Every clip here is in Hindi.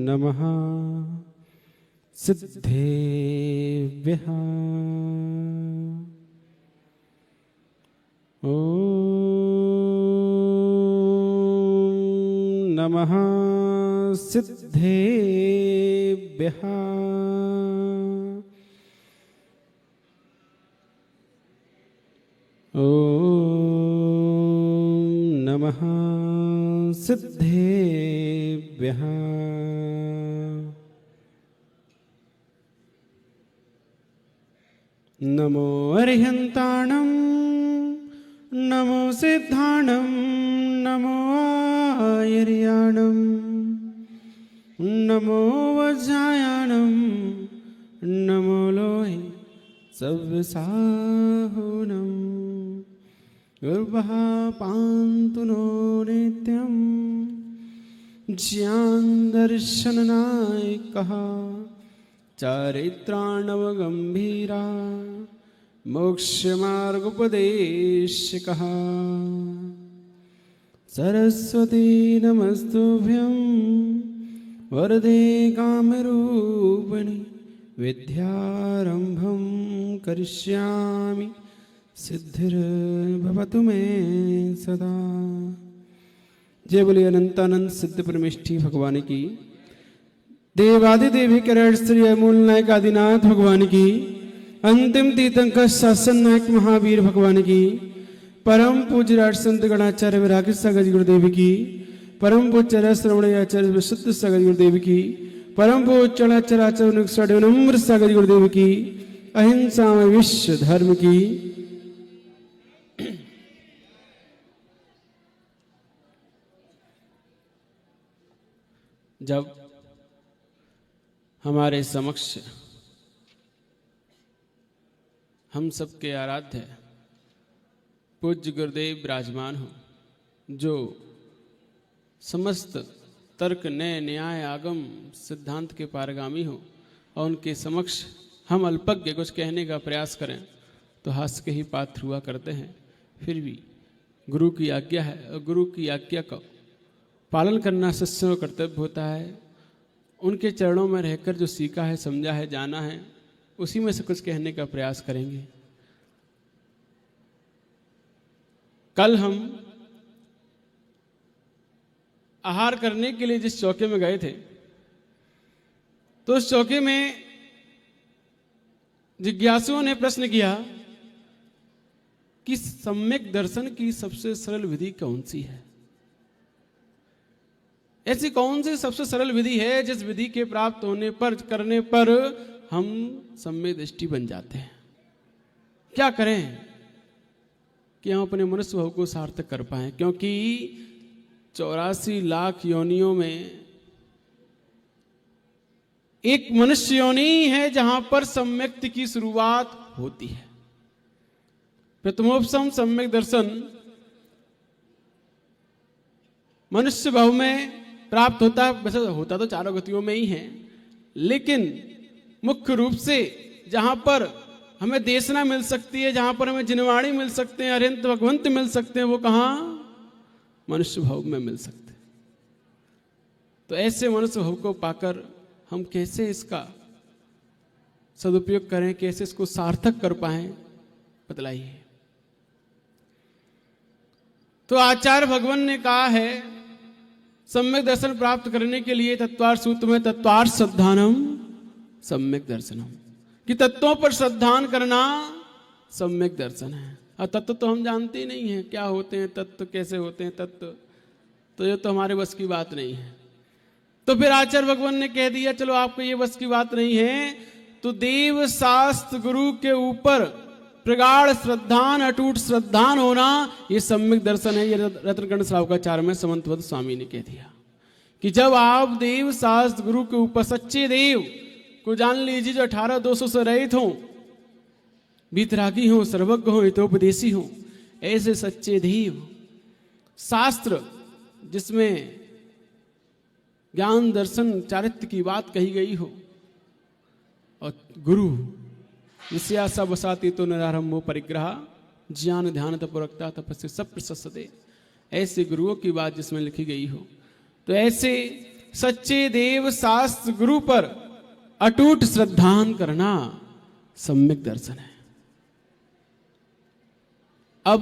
नमः सिद्धेभ्यः। ॐ नमः सिद्धेभ्यः। ॐ नमः सिद्धेभ्यः। नमो अरिहन्ताणं नमो सिद्धाणं नमो आयर्याणं नमो वज्रायाणं नमो लोहे सव्यसाहुनं गुरुभः पान्तु नो नित्यं ज्ञानदर्शननायकः चारित्राणवगम्भीरा मोक्षमार्गोपदेशकः सरस्वती नमस्तुभ्यं वरदे कामरूपिणि विद्यारम्भं करिष्यामि सिद्धिर्भवतु मे सदा। जय बोलिए अनंतानंद सिद्ध परमेष्ठी भगवान की, देवादिदेवी करण श्री मूल नायक आदिनाथ भगवान की, अंतिम तीर्थंकर शासन नायक महावीर भगवान की, परम पूज्य राज संत गणाचार्य विराग सागर गुरुदेव की, परम पूज्य श्रवण आचार्य विशुद्ध सागर गुरुदेव की, परम पूज्य आचार्य नम्र सागर गुरुदेव की, अहिंसा में विश्व धर्म की। जब हमारे समक्ष हम सबके आराध्य पूज्य गुरुदेव विराजमान हो, जो समस्त तर्क न्याय न्याय आगम सिद्धांत के पारगामी हो, और उनके समक्ष हम अल्पज्ञ कुछ कहने का प्रयास करें तो हास्य के ही पात्र हुआ करते हैं। फिर भी गुरु की आज्ञा है और गुरु की आज्ञा का पालन करना शिष्यों का कर्तव्य होता है। उनके चरणों में रहकर जो सीखा है, समझा है, जाना है, उसी में से कुछ कहने का प्रयास करेंगे। कल हम आहार करने के लिए जिस चौके में गए थे, तो उस चौके में जिज्ञासुओं ने प्रश्न किया कि सम्यक दर्शन की सबसे सरल विधि कौन सी है? ऐसी कौन सी सबसे सरल विधि है जिस विधि के प्राप्त होने पर, करने पर हम सम्यक दृष्टि बन जाते हैं? क्या करें कि हम अपने मनुष्य भाव को सार्थक कर पाएं? क्योंकि 84 लाख योनियों में एक मनुष्य योनि है जहां पर सम्यक्ति की शुरुआत होती है। प्रथमोपम सम्यक दर्शन मनुष्य भाव में प्राप्त होता है। वैसे होता तो चारों गतियों में ही है, लेकिन मुख्य रूप से जहां पर हमें देशना मिल सकती है, जहां पर हमें जिनवाणी मिल सकते हैं, अरिहंत भगवंत मिल सकते हैं, वो कहां? मनुष्य भाव में मिल सकते हैं। तो ऐसे मनुष्य भाव को पाकर हम कैसे इसका सदुपयोग करें, कैसे इसको सार्थक कर पाएं, बतलाइए। तो आचार्य भगवान ने कहा है सम्यक दर्शन प्राप्त करने के लिए तत्वार्थ सूत्र में तत्वार्थ श्रद्धानम सम्यक दर्शनम, कि तत्वों पर श्रद्धान करना सम्यक दर्शन है। और तत्व तो हम जानते ही नहीं है, क्या होते हैं तत्व, कैसे होते हैं तत्व, तो ये तो हमारे बस की बात नहीं है। तो फिर आचार्य भगवान ने कह दिया चलो आपको ये बस की बात नहीं है, तो देव शास्त्र गुरु के ऊपर प्रगाढ़ श्रद्धान, अटूट श्रद्धान होना, ये सम्यक दर्शन है। ये रत्नकंड श्रावकाचार्य में समंतवत स्वामी ने कह दिया कि जब आप देव शास्त्र गुरु के ऊपर सच्चे देव को जान लीजिए, जो 18 दोषों से रहित हों, बीतरागी हों, सर्वज्ञ हों, हितोपदेशी हों, ऐसे सच्चे देव शास्त्र जिसमें ज्ञान दर्शन चारित्र्य की बात कही गई हो, और गुरु विषयासा वसाती तो निरारंभो परिग्रह ज्ञान ध्यान तपोरक्ता तपस्या सब प्रशस्ते, ऐसे गुरुओं की बात जिसमें लिखी गई हो। तो ऐसे सच्चे देव शास्त्र गुरु पर अटूट श्रद्धान करना सम्यक दर्शन है। अब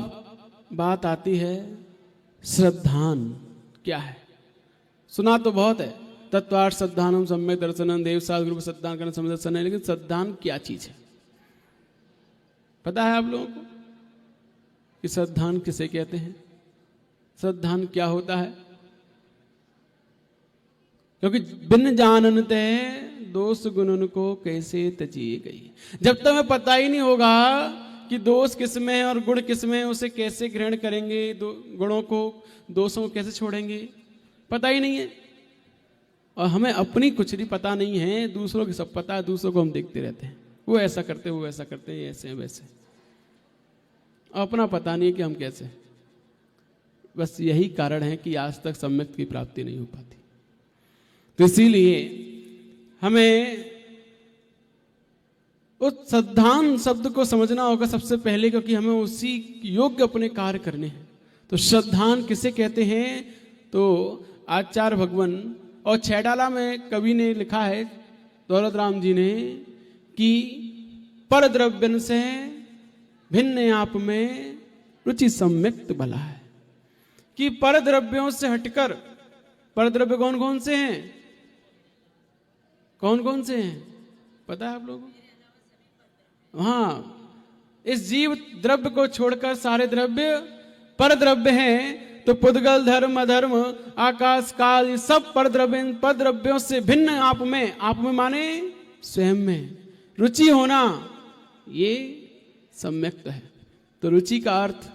बात आती है श्रद्धान क्या है। सुना तो बहुत है, तत्वार्थ श्रद्धानम सम्यक दर्शनम, देव शास्त्र गुरु पर श्रद्धान करना सम्यक दर्शन है, लेकिन श्रद्धान क्या चीज है पता है आप लोगों को कि श्रद्धान किसे कहते हैं? श्रद्धान क्या होता है? क्योंकि बिन जाननते दोष गुणन को कैसे तजिए गई। जब तक हमें पता ही नहीं होगा कि दोष किस में है और गुण किस में है, उसे कैसे ग्रहण करेंगे, गुणों को दोषों को कैसे छोड़ेंगे, पता ही नहीं है। और हमें अपनी कुछ नहीं पता नहीं है, दूसरों की सब पता है, दूसरों को हम देखते रहते हैं, वो ऐसा करते वो ऐसा करते, ऐसे वैसे, अपना पता नहीं है कि हम कैसे। बस यही कारण है कि आज तक सम्यक की प्राप्ति नहीं हो पाती। तो इसीलिए हमें उस श्रद्धान शब्द को समझना होगा सबसे पहले, क्योंकि हमें उसी योग्य अपने कार्य करने हैं। तो श्रद्धान किसे कहते हैं? तो आचार्य भगवान और छैडाला में कवि ने लिखा है, दौलत राम जी ने, कि पर द्रव्यन से भिन्न आप में रुचि सम्यक्त भला है। कि पर द्रव्यों से हटकर, पर द्रव्य कौन कौन से हैं? कौन कौन से हैं पता है आप लोगों को? हाँ, इस जीव द्रव्य को छोड़कर सारे द्रव्य पर द्रव्य हैं। तो पुद्गल धर्म अधर्म आकाश काल ये सब पर द्रव्यों से भिन्न आप में माने स्वयं में रुचि होना, ये सम्यक्त है। तो रुचि का अर्थ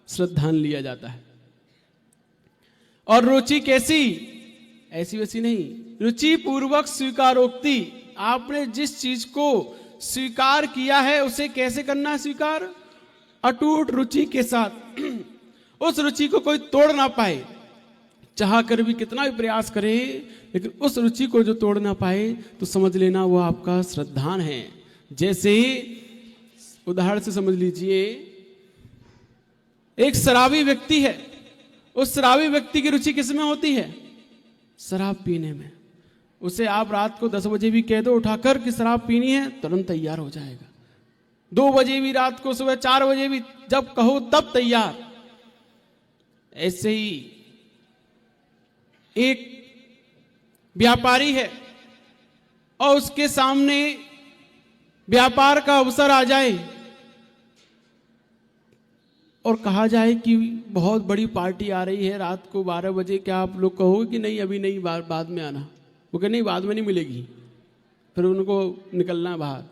श्रद्धान लिया जाता है। और रुचि कैसी? ऐसी वैसी नहीं, रुचि पूर्वक स्वीकारोक्ति। आपने जिस चीज को स्वीकार किया है उसे कैसे करना है स्वीकार? अटूट रुचि के साथ। उस रुचि को कोई तोड़ ना पाए, चाह कर भी कितना भी प्रयास करे, लेकिन उस रुचि को जो तोड़ ना पाए तो समझ लेना वो आपका श्रद्धान है। जैसे उदाहरण से समझ लीजिए, एक शराबी व्यक्ति है, उस शराबी व्यक्ति की रुचि किस में होती है? शराब पीने में। उसे आप रात को 10 बजे भी कह दो उठाकर कि शराब पीनी है, तुरंत तैयार हो जाएगा। 2 बजे भी, रात को सुबह 4 बजे भी, जब कहो तब तैयार। ऐसे ही एक व्यापारी है और उसके सामने व्यापार का अवसर आ जाए और कहा जाए कि बहुत बड़ी पार्टी आ रही है रात को 12 बजे, क्या आप लोग कहोगे कि नहीं अभी नहीं, बाद में आना? वो कहे नहीं, बाद में नहीं मिलेगी, फिर उनको निकलना बाहर।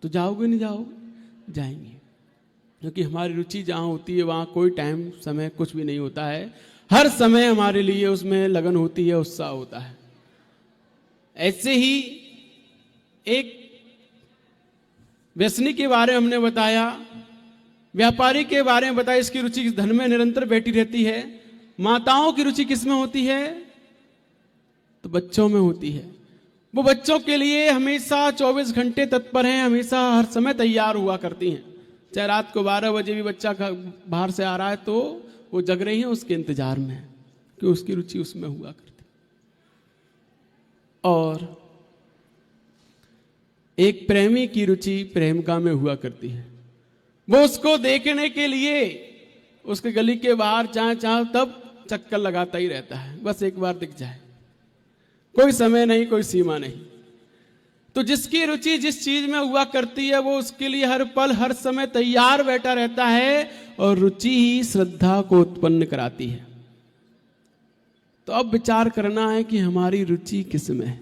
तो जाओगे नहीं जाओगे? जाएंगे, क्योंकि हमारी रुचि जहाँ होती है वहाँ कोई टाइम समय कुछ भी नहीं होता है। हर समय हमारे लिए उसमें लगन होती है, उत्साह होता है। ऐसे ही एक व्यसनी के बारे में हमने बताया, व्यापारी के बारे में बताया, इसकी रुचि धन में निरंतर बैठी रहती है। माताओं की रुचि किस में होती है? तो बच्चों में होती है। वो बच्चों के लिए हमेशा 24 घंटे तत्पर हैं, हमेशा हर समय तैयार हुआ करती हैं। चाहे रात को 12 बजे भी बच्चा बाहर से आ रहा है तो वो जग रही है उसके इंतजार में, कि उसकी रुचि उसमें हुआ करती। और एक प्रेमी की रुचि प्रेमिका में हुआ करती है। वो उसको देखने के लिए उसके गली के बाहर चाहे तब चक्कर लगाता ही रहता है, बस एक बार दिख जाए। कोई समय नहीं, कोई सीमा नहीं। तो जिसकी रुचि जिस चीज में हुआ करती है वो उसके लिए हर पल हर समय तैयार बैठा रहता है, और रुचि ही श्रद्धा को उत्पन्न कराती है। तो अब विचार करना है कि हमारी रुचि किस में है।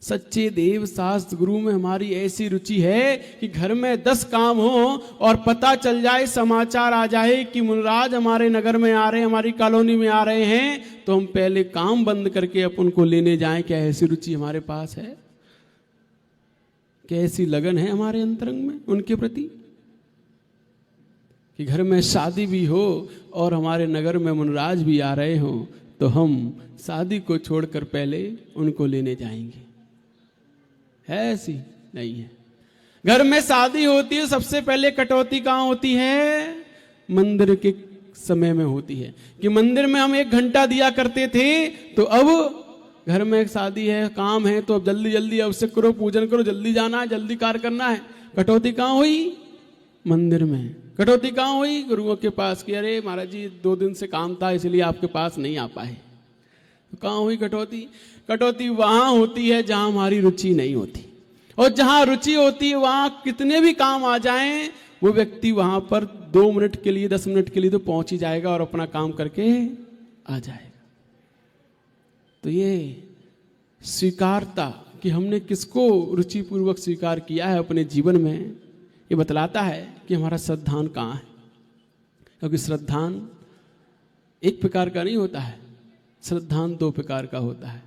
सच्चे देव शास्त्र गुरु में हमारी ऐसी रुचि है कि घर में 10 काम हो और पता चल जाए, समाचार आ जाए कि मुनराज हमारे नगर में आ रहे हैं, हमारी कॉलोनी में आ रहे हैं, तो हम पहले काम बंद करके अपन को लेने जाएं। क्या ऐसी रुचि हमारे पास है? क्या ऐसी लगन है हमारे अंतरंग में उनके प्रति कि घर में शादी भी हो और हमारे नगर में मुनराज भी आ रहे हो तो हम शादी को छोड़कर पहले उनको लेने जाएंगे? है ऐसी? नहीं है। घर में शादी होती है, सबसे पहले कटौती कहाँ होती है? मंदिर के समय में होती है, कि मंदिर में हम 1 घंटा दिया करते थे तो अब घर में एक शादी है, काम है, तो अब जल्दी जल्दी अभिषेक करो, पूजन करो, जल्दी जाना है, जल्दी कार्य करना है। कटौती कहाँ हुई? मंदिर में। कटौती कहाँ हुई? गुरुओं के पास कि अरे महाराज जी 2 दिन से काम था इसलिए आपके पास नहीं आ पाए। तो कहाँ हुई कटौती? कटौती वहां होती है जहां हमारी रुचि नहीं होती, और जहां रुचि होती है वहां कितने भी काम आ जाएं वो व्यक्ति वहां पर 2 मिनट के लिए 10 मिनट के लिए तो पहुंच ही जाएगा और अपना काम करके आ जाएगा। तो ये स्वीकारता कि हमने किसको रुचिपूर्वक स्वीकार किया है अपने जीवन में, ये बतलाता है कि हमारा श्रद्धान कहाँ है। क्योंकि श्रद्धान एक प्रकार का नहीं होता है, श्रद्धान 2 प्रकार का होता है,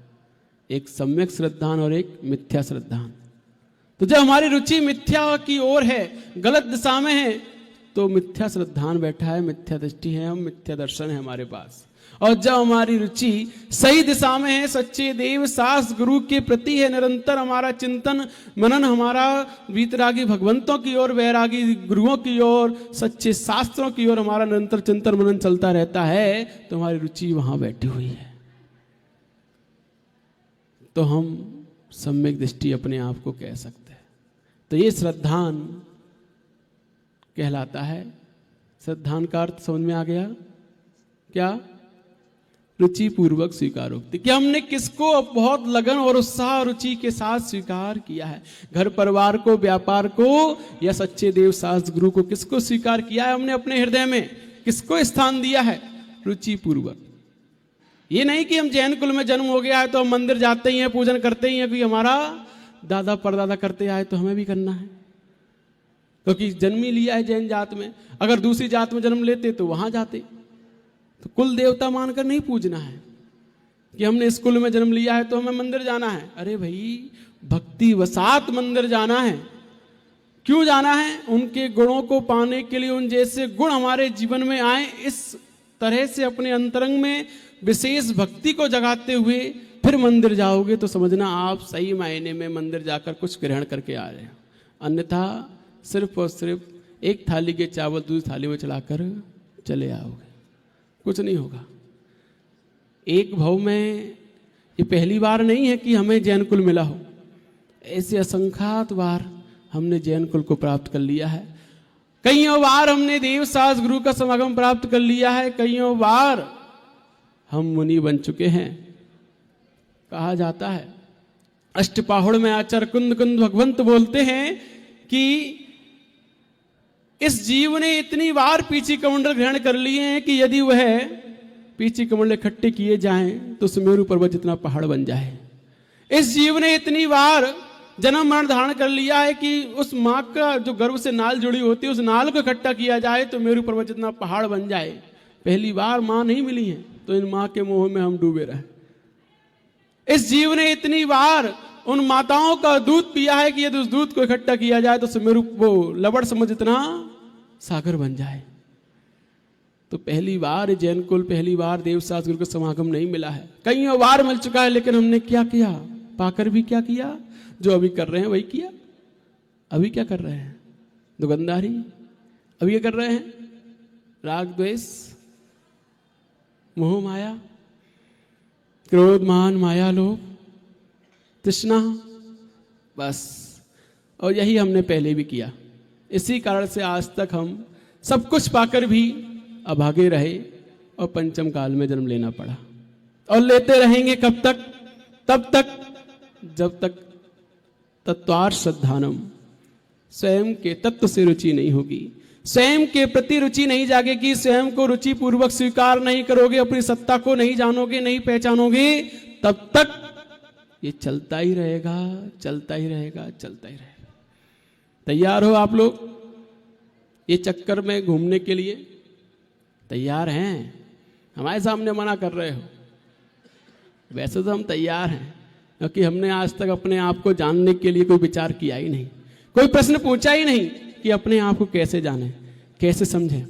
एक सम्यक श्रद्धान और एक मिथ्या श्रद्धान। तो जब हमारी रुचि मिथ्या की ओर है, गलत दिशा में है, तो मिथ्या श्रद्धान बैठा है, मिथ्या दृष्टि है, हम मिथ्या दर्शन है हमारे पास। और जब हमारी रुचि सही दिशा में है, सच्चे देव शास्त्र गुरु के प्रति है, निरंतर हमारा चिंतन मनन हमारा वीतरागी भगवंतों की ओर, वैरागी गुरुओं की ओर, सच्चे शास्त्रों की ओर हमारा निरंतर चिंतन मनन चलता रहता है, तो हमारी रुचि वहां बैठी हुई है, तो हम सम्यक दृष्टि अपने आप को कह सकते हैं। तो ये श्रद्धान कहलाता है। श्रद्धान का अर्थ समझ में आ गया क्या? रुचि पूर्वक स्वीकारोक्ति, कि हमने किसको बहुत लगन और उत्साह रुचि के साथ स्वीकार किया है। घर परिवार को, व्यापार को, या सच्चे देव शास्त्र गुरु को किसको स्वीकार किया है हमने अपने हृदय में, किसको स्थान दिया है? रुचि पूर्वक। ये नहीं कि हम जैन कुल में जन्म हो गया है तो हम मंदिर जाते ही हैं, पूजन करते ही हैं, क्योंकि हमारा दादा परदादा करते आए तो हमें भी करना है, क्योंकि जन्म ही लिया है जैन जात में। अगर दूसरी जात में जन्म लेते तो वहां जाते। तो कुल देवता मानकर नहीं पूजना है कि हमने इस कुल में जन्म लिया है तो हमें मंदिर जाना है। अरे भाई, भक्ति वसात मंदिर जाना है। क्यों जाना है? उनके गुणों को पाने के लिए, उन जैसे गुण हमारे जीवन में आए, इस तरह से अपने अंतरंग में विशेष भक्ति को जगाते हुए फिर मंदिर जाओगे तो समझना आप सही मायने में मंदिर जाकर कुछ ग्रहण करके आ रहे हो। अन्यथा सिर्फ और सिर्फ एक थाली के चावल दूसरी थाली में चढ़ाकर चले आओगे, कुछ नहीं होगा। एक भाव में ये पहली बार नहीं है कि हमें जैन कुल मिला हो, ऐसे असंख्यात बार हमने जैन कुल को प्राप्त कर लिया है। कईयों बार हमने देव शास्त्र गुरु का समागम प्राप्त कर लिया है, कईयों बार हम मुनि बन चुके हैं। कहा जाता है, अष्टपाहुड़ में आचार्य कुंद कुंद भगवंत बोलते हैं कि इस जीव ने इतनी बार पीछी कमंडल ग्रहण कर लिए हैं कि यदि वह पीछी कमंडल इकट्ठे किए जाएं तो सुमेरु पर्वत जितना पहाड़ बन जाए। इस जीव ने इतनी बार जन्म मरण धारण कर लिया है कि उस मां का जो गर्भ से नाल जुड़ी होती है, उस नाल को इकट्ठा किया जाए तो मेरु पर्वत जितना पहाड़ बन जाए। पहली बार मां नहीं मिली है तो इन मां के मोह में हम डूबे रहे। इस जीव ने इतनी बार उन माताओं का दूध पिया है कि यदि उस दूध को इकट्ठा किया जाए तो सुमेरु वो लबड़ समझ इतना सागर बन जाए। तो पहली बार जैन कुल, पहली बार देव शास्त्र गुरु का समागम नहीं मिला है, कईयों बार मिल चुका है, लेकिन हमने क्या किया? पाकर भी क्या किया? जो अभी कर रहे हैं वही किया। अभी क्या कर रहे हैं? दुकानदारी। अभी क्या कर रहे हैं? राग द्वेष, मोह माया, क्रोध मान माया लोभ तृष्णा, बस। और यही हमने पहले भी किया। इसी कारण से आज तक हम सब कुछ पाकर भी अभागे रहे और पंचम काल में जन्म लेना पड़ा, और लेते रहेंगे कब तक? तब तक जब तक तत्वार्थ श्रद्धानम, स्वयं के तत्व से रुचि नहीं होगी, स्वयं के प्रति रुचि नहीं जागेगी, स्वयं को रुचि पूर्वक स्वीकार नहीं करोगे, अपनी सत्ता को नहीं जानोगे, नहीं पहचानोगे, तब तक ये चलता ही रहेगा, चलता ही रहेगा, चलता ही रहेगा। तैयार हो आप लोग ये चक्कर में घूमने के लिए? तैयार हैं? हमारे सामने मना कर रहे हो? वैसे तो हम तैयार हैं, क्योंकि हमने आज तक अपने आप को जानने के लिए कोई विचार किया ही नहीं, कोई प्रश्न पूछा ही नहीं कि अपने आप को कैसे जाने, कैसे समझें,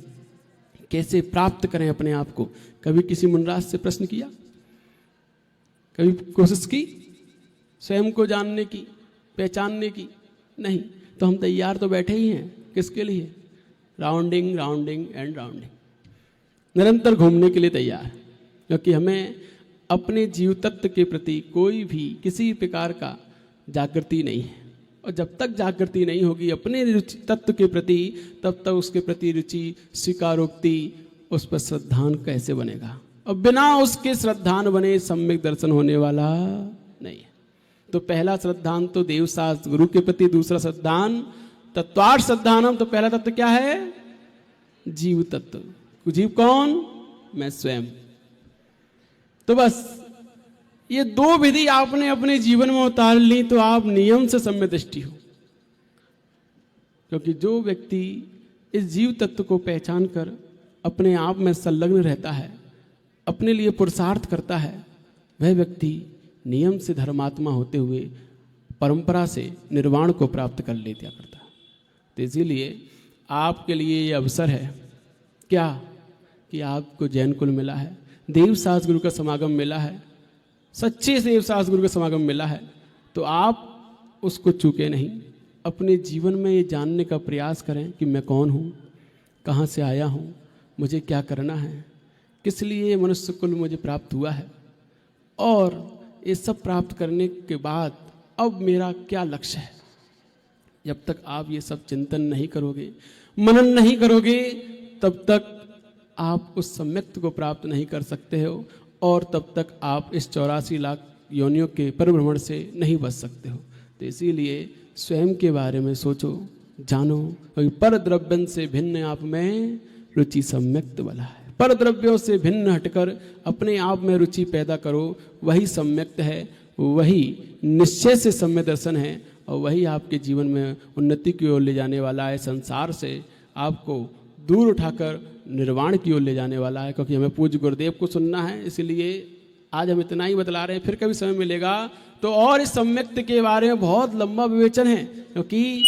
कैसे प्राप्त करें अपने आप को। कभी किसी मुनराज से प्रश्न किया? कभी कोशिश की स्वयं को जानने की, पहचानने की? नहीं। तो हम तैयार तो बैठे ही हैं, किसके लिए? राउंडिंग राउंडिंग एंड राउंडिंग, निरंतर घूमने के लिए तैयार, क्योंकि हमें अपने जीव तत्व के प्रति कोई भी किसी प्रकार का जागृति नहीं है। और जब तक जागृति नहीं होगी अपने रुचि तत्व के प्रति, तब तक उसके प्रति रुचि, स्वीकारोक्ति, उस पर श्रद्धान कैसे बनेगा? और बिना उसके श्रद्धान बने सम्यक दर्शन होने वाला नहीं है। तो पहला श्रद्धान तो देव शास्त्र गुरु के प्रति, दूसरा श्रद्धान तत्वार्थ श्रद्धानम। तो पहला तत्व क्या है? जीव तत्व। जीव कौन? मैं स्वयं। तो बस ये दो विधि आपने अपने जीवन में उतार ली तो आप नियम से सम्यक दृष्टि हो। क्योंकि जो व्यक्ति इस जीव तत्व को पहचान कर अपने आप में संलग्न रहता है, अपने लिए पुरुषार्थ करता है, वह व्यक्ति नियम से धर्मात्मा होते हुए परंपरा से निर्वाण को प्राप्त कर लिया करता है। तो इसीलिए आपके लिए ये अवसर है क्या कि आपको जैन कुल मिला है, देव शास्त्र गुरु का समागम मिला है, सच्चे देव शास्त्र गुरु का समागम मिला है, तो आप उसको चूके नहीं। अपने जीवन में ये जानने का प्रयास करें कि मैं कौन हूँ, कहाँ से आया हूँ, मुझे क्या करना है, किस लिए ये मनुष्य कुल मुझे प्राप्त हुआ है, और ये सब प्राप्त करने के बाद अब मेरा क्या लक्ष्य है। जब तक आप ये सब चिंतन नहीं करोगे, मनन नहीं करोगे, तब तक आप उस सम्यक्त को प्राप्त नहीं कर सकते हो, और तब तक आप इस 84 लाख योनियों के परिभ्रमण से नहीं बच सकते हो। तो इसीलिए स्वयं के बारे में सोचो, जानो, क्योंकि पर द्रव्यन से भिन्न आप में रुचि सम्यक्त वाला है। पर द्रव्यों से भिन्न हटकर अपने आप में रुचि पैदा करो, वही सम्यक्त है, वही निश्चय से सम्यक दर्शन है, और वही आपके जीवन में उन्नति की ओर ले जाने वाला है, संसार से आपको दूर उठाकर निर्वाण की ओर ले जाने वाला है। क्योंकि हमें पूज्य गुरुदेव को सुनना है, इसलिए आज हम इतना ही बतला रहे हैं। फिर कभी समय मिलेगा तो और इस सम्यक्त के बारे में बहुत लंबा विवेचन है, क्योंकि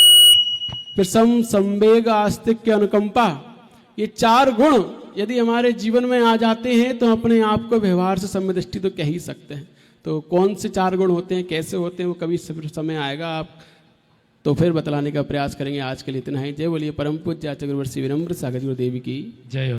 प्रसम, संवेग, आस्तिक्य, अनुकंपा, ये 4 गुण यदि हमारे जीवन में आ जाते हैं तो अपने आप को व्यवहार से सम्यक दृष्टि तो कह ही सकते हैं। तो कौन से 4 गुण होते हैं, कैसे होते हैं, वो कभी समय आएगा आप तो फिर बतलाने का प्रयास करेंगे। आज के लिए इतना ही। जय बोलिए परम पूज्य आचार्य गुरुवर श्री विनम्र सागर गुरुदेव की जय हो।